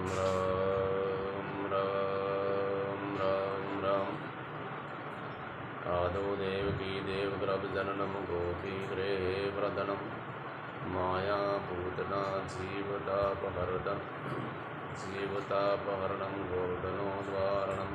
राम राम राम राम। आदौ देवकी देवगर्भजननं गोपीगृहवर्धनं मायापूतना जीवतापहरणं गोवर्धनोद्वारणं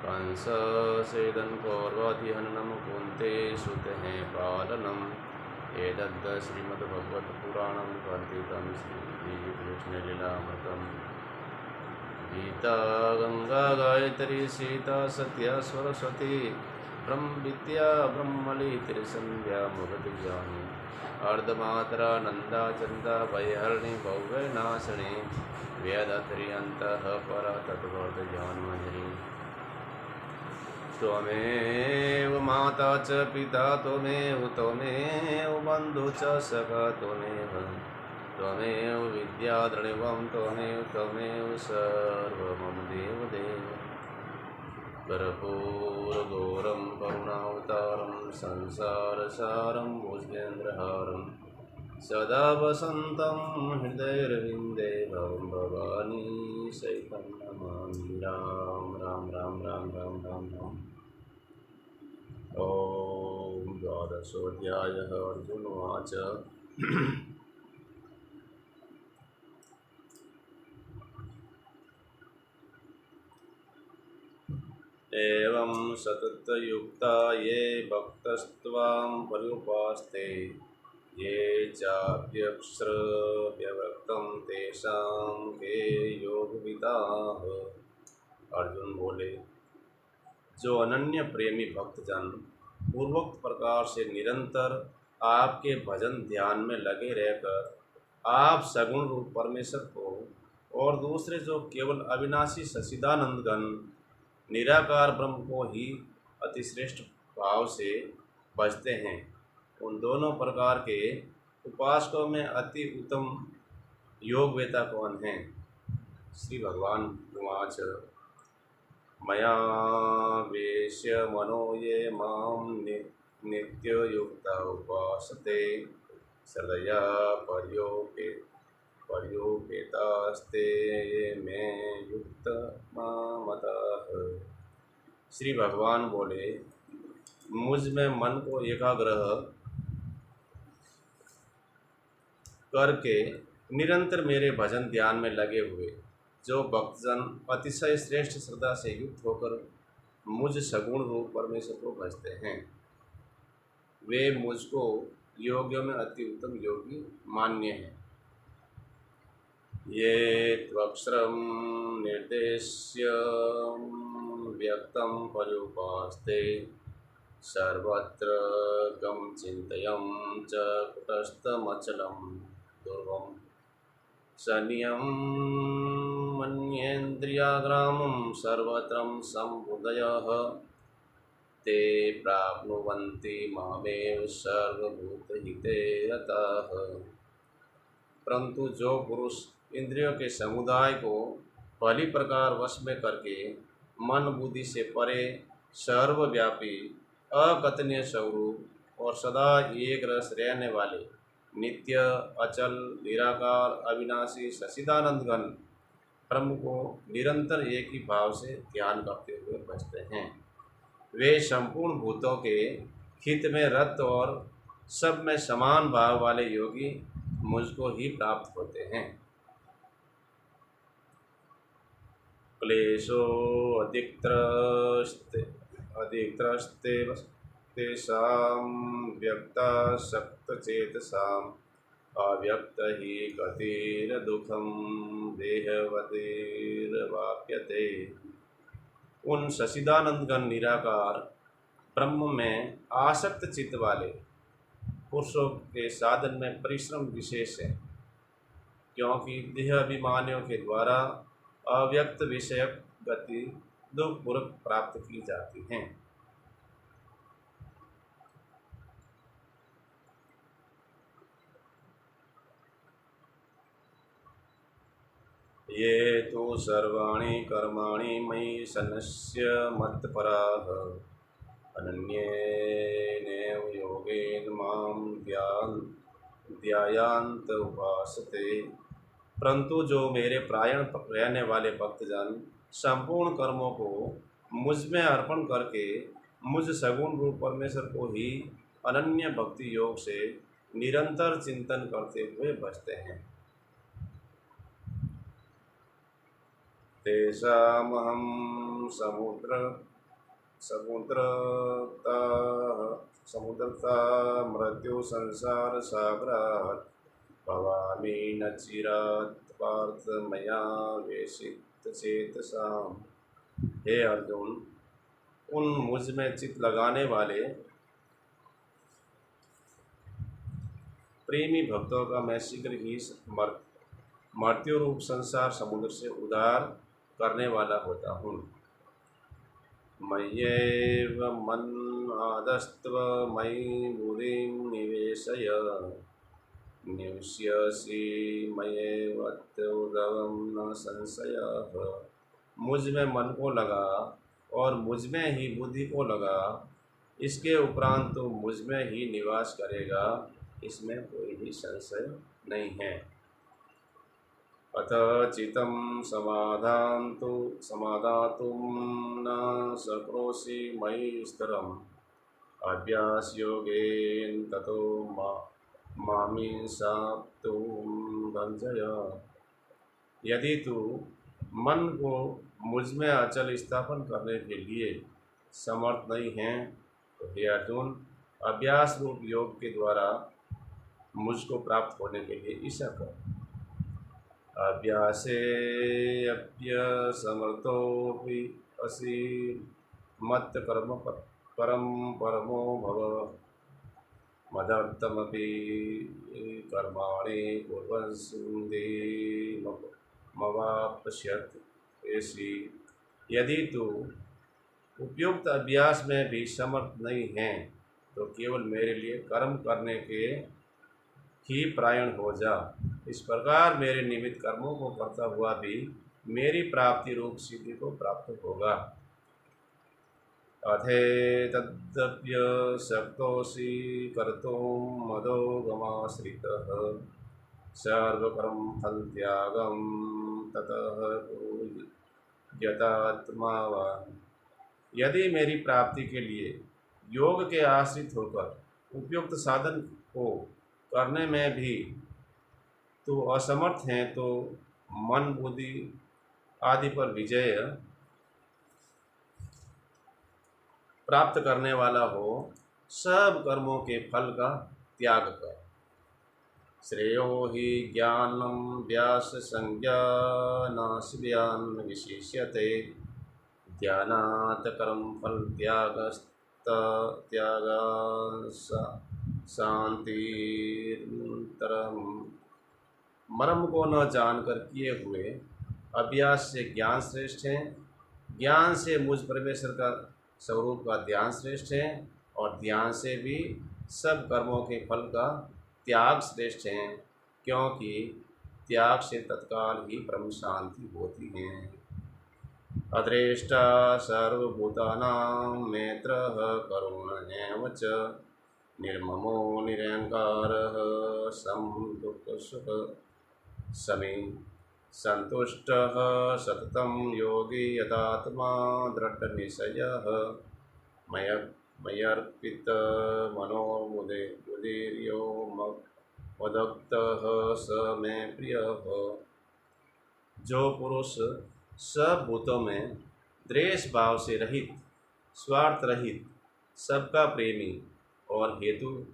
कंससेदनं कौरवादिहननं कुन्तेसुतेः पालनम् एतद् श्रीमद्भगवत्पुराणं कथितं श्रीकृष्णलीलामृतं गीता गंगा गायत्री सीता सत्या सरस्वती ब्रह्म विद्या ब्रह्मणि त्रिसंध्या मुगतिज्ञानी अर्धमात्रा नंदा चंदा वैहरणी भव्यनाशिनी वेदत्रियन्तः परा तत्त्वज्ञानमञ्जरी त्वमेव माता च पिता त्वमेव बन्धु च सखा त्वमेव विद्याद्रविणं त्वमेव सर्वं मम देवदेव कर्पूरगौरं करुणावतारं संसारसारं भुजगेन्द्रहारं सदा वसन्तं हृदयरविन्दे भवं भवानी सहितं नमामि। राम राम राम राम राम राम राम। ॐ द्वादशोऽध्यायः। अर्जुन उवाच एवं सततयुक्ता ये भक्तस्त्वां पर्युपास्ते ये चाप्यक्षरव्यक्तं तेषां के योगविदाः। अर्जुन बोले, जो अनन्य प्रेमी भक्तजन पूर्वोक्त प्रकार से निरंतर आपके भजन ध्यान में लगे रहकर आप सगुण रूप परमेश्वर को और दूसरे जो केवल अविनाशी सच्चिदानंदघन निराकार ब्रह्म को ही अतिश्रेष्ठ भाव से भजते हैं, उन दोनों प्रकार के उपासकों में अति उत्तम योगवेता कौन है? श्री भगवान उवाच मया वेश्य मनो ये मां नित्ययुक्ता उपासते श्रद्धया पर्योपेतास्ते ये में युक्त मामतः। श्री भगवान बोले, मुझ में मन को एकाग्र करके निरंतर मेरे भजन ध्यान में लगे हुए जो भक्तजन अतिशय श्रेष्ठ श्रद्धा से युक्त होकर मुझ सगुण रूप परमेश्वर को भजते हैं, वे मुझको योगियों में अति उत्तम योगी मान्य हैं। ये त्वक्षरं निर्देश्य व्यक्तं पर्युपास्ते सर्वत्र गम चिन्तयं च कुटस्थमचलं ध्रुवं सनियं मन्येन्द्रियाग्रामं सर्वत्र सम्बुद्धयः ते प्राप्नुवन्ति मामेव सर्वभूतहिते रताः। परंतु जो पुरुष इंद्रियों के समुदाय को भली प्रकार वश में करके मन बुद्धि से परे सर्वव्यापी अकथनीय स्वरूप और सदा एक रस रहने वाले नित्य अचल निराकार अविनाशी सच्चिदानंद घन ब्रह्म को निरंतर एक ही भाव से ध्यान करते हुए भजते हैं, वे संपूर्ण भूतों के हित में रत और सब में समान भाव वाले योगी मुझको ही प्राप्त होते हैं। क्लेशो अधिकत्रस्ते तेषां व्यक्तासक्तचेतसाम् अव्यक्त ही गतिर्दुःखं देहवतिर्वाप्यते। उन सच्चिदानंदघन निराकार ब्रह्म में आसक्त चित्त वाले पुरुषों के साधन में परिश्रम विशेष है, क्योंकि देह अभिमानियों के द्वारा अव्यक्त विषयक गति दुखपूर्वक प्राप्त की जाती हैं। ये तो सर्वाणि कर्माणि मयि सन्न्यस्य मत्पराः अनन्येनैव योगेन मां ध्यायान्त उपासते परंतु जो मेरे प्रायण रहने वाले भक्तजन संपूर्ण कर्मों को मुझ में अर्पण करके मुझ सगुण रूप परमेश्वर को ही अनन्य भक्ति योग से निरंतर चिंतन करते हुए बचते हैं, तेषामहं समुद्रता मृत्यु संसार सागरात् भवामि न चिरात् पार्थ मया वेशित चेतसाम्। हे अर्जुन, उन मुझ में चित लगाने वाले प्रेमी भक्तों का मैं शीघ्र ही मृत्यु रूप संसार समुद्र से उद्धार करने वाला होता हूँ। मय्येव मन्नादस्त्व मयि बुद्धिं निवेशय निवस्यसि मय्येवोद्धवं न संशयः। मुझ में मन को लगा और मुझ में ही बुद्धि को लगा, इसके उपरांत तो मुझ में ही निवास करेगा, इसमें कोई भी संशय नहीं है। अथ चित्तं समाधातुं न शक्नोषि मयि स्थिरम् अभ्यासयोगेन ततो मामिंसाप्तुं भंजय। यदि तू मन को मुझ में अचल स्थापन करने के लिए समर्थ नहीं है तो हे अर्जुन, अभ्यास रूप योग के द्वारा मुझको प्राप्त होने के लिए ईसा कर। अभ्यासेऽप्यसमर्थोऽपि असि मत्कर्म परमो भव मदर्थमपि कर्माणि कुर्वन् सिद्धि मवाप्स्यत्। ऐसी यदि तू उपयुक्त अभ्यास में भी समर्थ नहीं है तो केवल मेरे लिए कर्म करने के ही परायण हो जा। इस प्रकार मेरे निमित्त कर्मों को करता हुआ भी मेरी प्राप्ति रूप सिद्धि को प्राप्त होगा। अथेतदप्यशक्तोऽसि कर्तुं मदोगमाश्रितः सर्वकर्मफलत्यागं ततः कुरु यतात्मावान्। यदि मेरी प्राप्ति के लिए योग के आश्रित होकर उपयुक्त साधन को करने में भी तो असमर्थ हैं, तो मन बुद्धि आदि पर विजय प्राप्त करने वाला हो, सब कर्मों के फल का त्याग कर। श्रेयो हि ज्ञानं व्यास संज्ञानास्व्यान विशिष्यते ध्यानात् कर्म फल त्यागात् शांतिरतरम्। मर्म को न जानकर किए हुए अभ्यास से ज्ञान श्रेष्ठ है, ज्ञान से मुझ परमेश्वर का स्वरूप का ध्यान श्रेष्ठ है, और ध्यान से भी सब कर्मों के फल का त्याग श्रेष्ठ है, क्योंकि त्याग से तत्काल ही परम शांति होती है। अद्रेष्टा सर्वभूतानां मैत्रः करुण एव च निर्ममो निरहंकारः समदुःखसुख समी संतुष्टः सततं योगी यतात्मा दृढनिश्चयः मय्यर्पितमनो बुद्धिर्यो मदक्तः स मे प्रियः। जो पुरुष सब भूतों में द्वेष भाव से रहित, स्वार्थ रहित, सबका प्रेमी और हेतु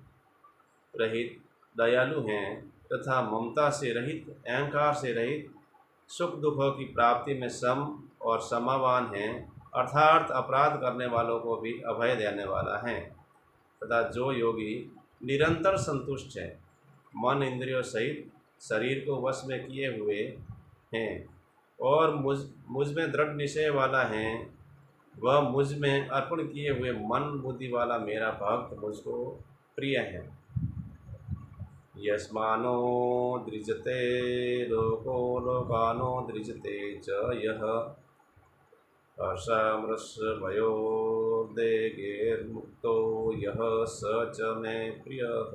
रहित दयालु हैं तथा ममता से रहित, अहंकार से रहित, सुख दुखों की प्राप्ति में सम और समावान हैं, अर्थात अपराध करने वालों को भी अभय देने वाला है, तथा जो योगी निरंतर संतुष्ट है, मन इंद्रियों सहित शरीर को वश में किए हुए हैं और मुझ में दृढ़ निश्चय वाला है, वह मुझ में अर्पण किए हुए मन बुद्धि वाला मेरा भक्त मुझको प्रिय है। यस्मानो दृजते लोको लोकानो दृजते च यः हर्षामृषभयोर्देगैर्मुक्तो यः स च मे प्रियः।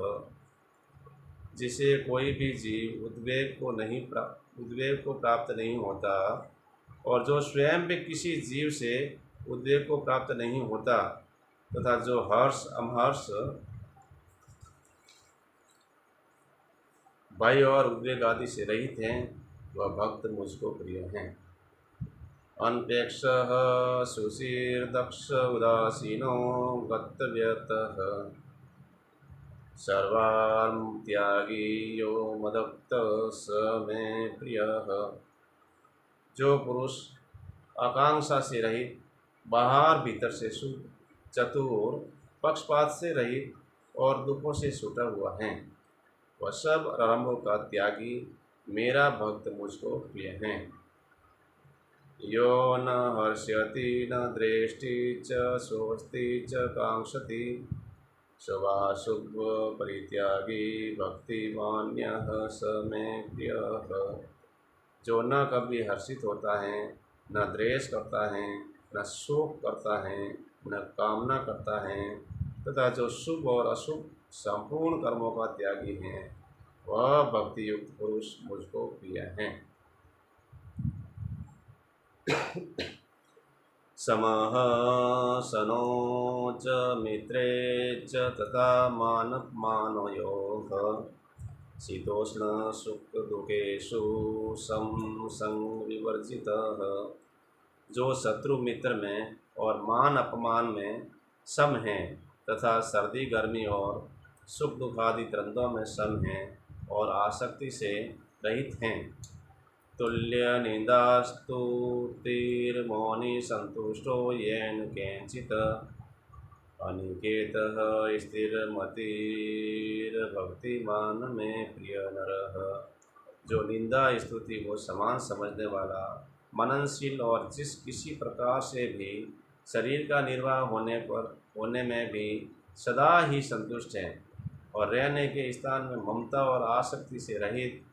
जिसे कोई भी जीव उद्वेग को प्राप्त नहीं होता, और जो स्वयं भी किसी जीव से उद्वेग को प्राप्त नहीं होता, तथा जो हर्ष अमहर्ष भय और उद्वेग आदि से रहित हैं, वह भक्त मुझको प्रिय हैं। अनपेक्षः सुशीर्दक्ष उदासीनो गतव्यतः सर्वान् त्यागी यो मदक्तः स मे प्रियः। जो पुरुष आकांक्षा से रहित, बाहर भीतर से शुद्ध, चतुर, पक्षपात से रहित और दुखों से छूटा हुआ है, वह सब आरंभों का त्यागी मेरा भक्त मुझको प्रिय हैं। यो न हर्ष्यति न द्वेष्टि च शोचति च कांक्षति शुभाशुभ परित्यागी भक्तिमान्यः स मे प्रियः। जो न कभी हर्षित होता है, न द्वेष करता है, न शोक करता है, न कामना करता है, तथा जो शुभ और अशुभ संपूर्ण कर्मों का त्यागी है, वह भक्ति युक्त पुरुष मुझको प्रिय हैं। समः सनो च मित्रे च तथा मानवमानयोः शीतोष्ण सुख दुखेषु संविवर्जितः। जो शत्रु मित्र में और मान अपमान में सम हैं, तथा सर्दी गर्मी और सुख दुख आदि द्वंद्वों में सम हैं, और आसक्ति से रहित हैं। तुल्य निंदास्तुतिर्मौनी संतुष्टो येन केनचित् अनिकेतः स्थिरमतिर्भक्तिमान में प्रिय नरः। जो निंदा स्तुति को समान समझने वाला, मननशील और जिस किसी प्रकार से भी शरीर का निर्वाह होने में भी सदा ही संतुष्ट है, और रहने के स्थान में ममता और आसक्ति से रहित,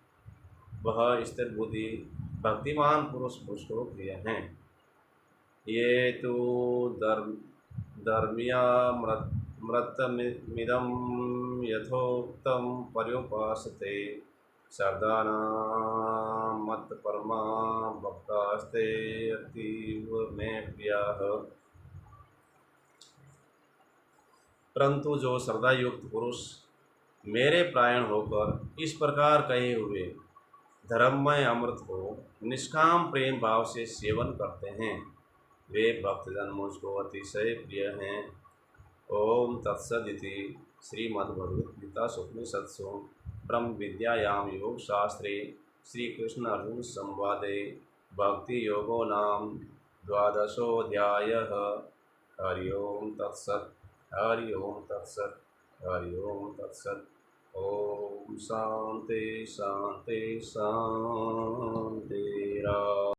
वह स्थिर बुद्धि भक्तिमान पुरुष मुझको प्रिय हैं। ये तो धर्म्यामृतमिदं यथोक्तं पर्युपासते श्रद्धानां मत्परमा भक्तास्ते अतीव मे प्रियाः। परंतु जो श्रद्धायुक्त पुरुष मेरे प्रायण होकर इस प्रकार कहे हुए धर्ममय अमृत को निष्काम प्रेम भाव से सेवन करते हैं, वे भक्तजन मुझको अतिशय प्रिय हैं। ओम तत्सदिति श्रीमद्भगवद्गीता उपनिषत्सु ब्रह्म विद्यायां योग शास्त्रे श्री कृष्ण अर्जुन संवादे भक्ति योगो नाम द्वादशोऽध्यायः। हरि ओम तत्सत्। हरि ओम तत्सत्। हरि ओम तत्सत्। ओम शांति शांति शांति।